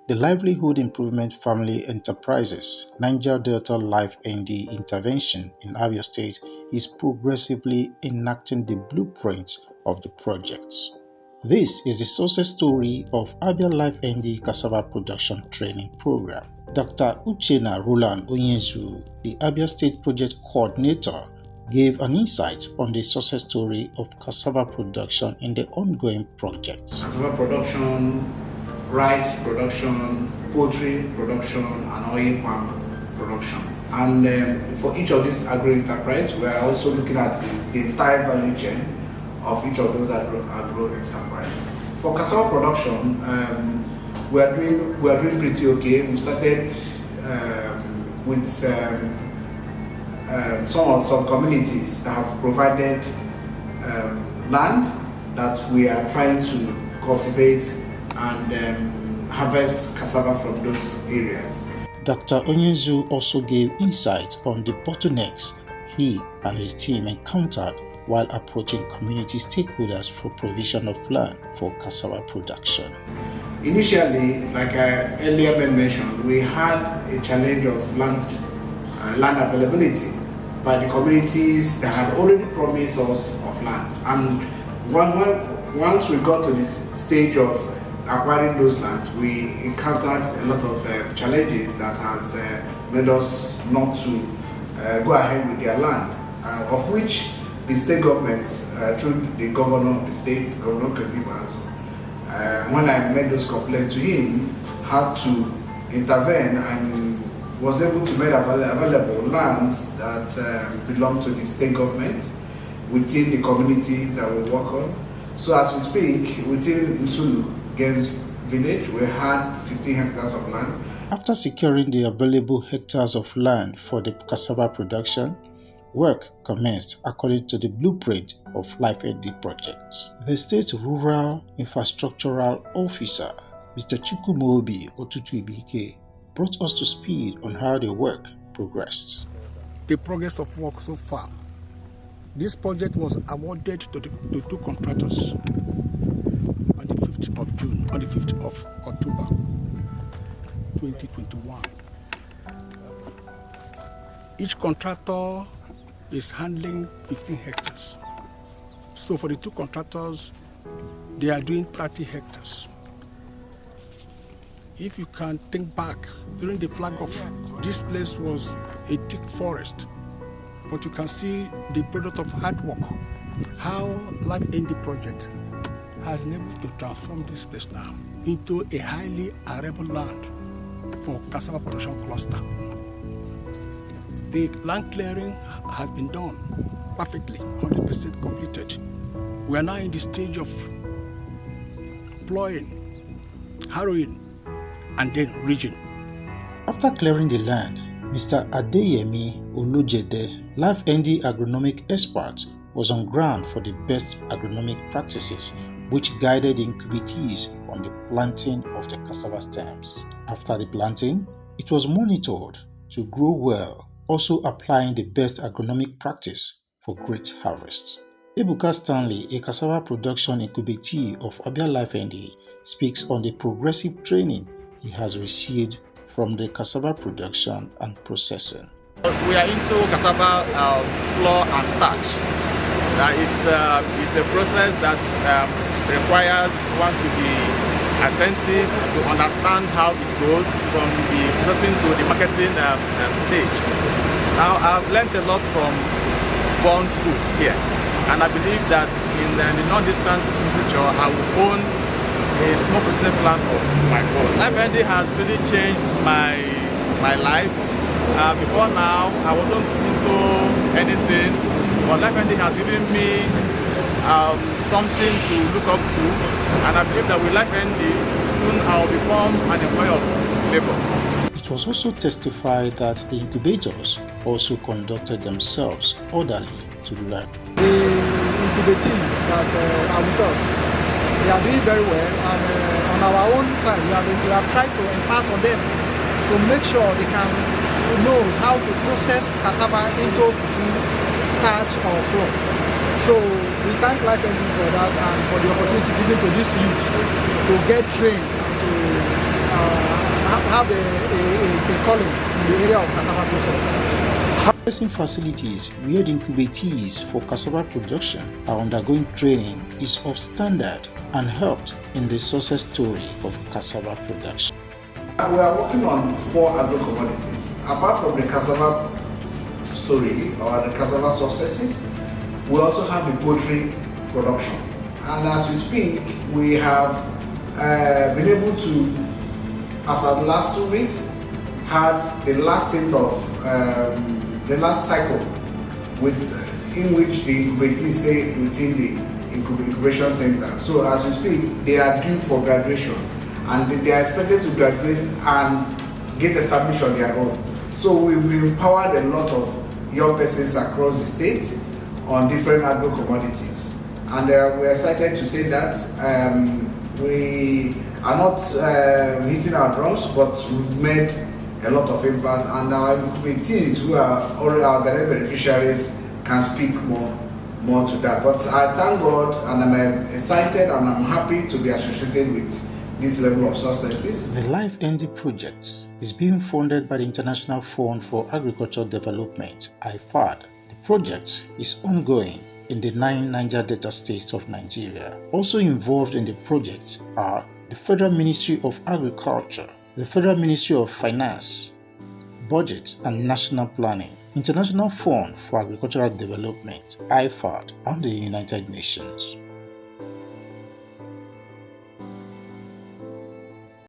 The Livelihood Improvement Family Enterprises Niger-Delta Life-ND intervention in Abia State is progressively enacting the blueprint of the project. This is the success story of Abia Life-ND Cassava Production Training Program. Dr. Uchenna Roland Onyezu, the Abia State Project Coordinator, gave an insight on the success story of cassava production in the ongoing project. Cassava production, rice production, poultry production, and oil palm production. And for each of these agro-enterprise, we are also looking at the entire value chain of each of those agro-enterprise. For cassava production, we are doing pretty okay. We started with some communities that have provided land that we are trying to cultivate and harvest cassava from those areas. Dr. Onyezu also gave insight on the bottlenecks he and his team encountered while approaching community stakeholders for provision of land for cassava production. Initially, like I earlier mentioned, we had a challenge of land availability by the communities that had already promised us of land. And once we got to this stage of acquiring those lands, we encountered a lot of challenges that has made us not to go ahead with their land, of which the state government, through the governor of the state, Governor Cassava, when I made those complaints to him, had to intervene and was able to make available lands that belong to the state government within the communities that we work on. So as we speak, within Nsulu village, we had 15 hectares of land. After securing the available hectares of land for the cassava production, work commenced according to the blueprint of Life-ND project. The State Rural Infrastructural Officer, Mr. Chukwumobi Otutuibike, brought us to speed on how the work progressed. The progress of work so far. This project was awarded to the two contractors on the 5th of June, on the 5th of October 2021. Each contractor is handling 15 hectares. So for the two contractors, they are doing 30 hectares. If you can think back, during the plague off, this place was a thick forest. But you can see the product of hard work, how Life-ND project has been able to transform this place now into a highly arable land for cassava production cluster. The land clearing has been done perfectly, 100% completed. We are now in the stage of plowing, harrowing, and then ridging. After clearing the land, Mr. Adeyemi Olujede, Life-ND agronomic expert, was on ground for the best agronomic practices, which guided the incubatees on the planting of the cassava stems. After the planting, it was monitored to grow well, also applying the best agronomic practice for great harvest. Ebuka Stanley, a cassava production incubatee of Abia Life-ND, speaks on the progressive training he has received from the cassava production and processing. We are into cassava flour and starch. It's a process that requires one to be attentive to understand how it goes from the processing to the marketing stage. Now, I've learned a lot from Born Foods here, and I believe that in the non-distant future, I will own a small processing plant of my own. Life-ND has really changed my life. Before now, I wasn't into anything, but Life-ND has given me something to look up to, and I believe that with Life-ND, soon I will become an employee of labor. It was also testified that the incubators also conducted themselves orderly to learn. The incubatees that are with us, they are doing very well, and on our own side, we have tried to impart on them to make sure they can know how to process cassava into fufu, starch, or flour. So we thank Life-ND for that and for the opportunity given to this youth to get trained to have a calling in the area of cassava processing. Harvesting facilities where the incubatees for cassava production are undergoing training is of standard and helped in the success story of cassava production. We are working on 4 agro-commodities. Apart from the cassava story or the cassava successes, we also have the poultry production. And as we speak, we have been able to, as of the last 2 weeks, had the last set of the last cycle in which the incubatees stay within the incubation center. So as we speak, they are due for graduation and they are expected to graduate and get established on their own. So we've empowered a lot of young persons across the state on different agro-commodities. And we're excited to say that we are not hitting our drums, but we've made a lot of impact, and our incubatees, who are already our direct beneficiaries, can speak more to that. But I thank God, and I'm excited and I'm happy to be associated with this level of successes. The LIFE-ND project is being funded by the International Fund for Agricultural Development, IFAD. The project is ongoing in the 9 Niger-Delta States of Nigeria. Also involved in the project are the Federal Ministry of Agriculture, the Federal Ministry of Finance, Budget and National Planning, International Fund for Agricultural Development, IFAD, and the United Nations.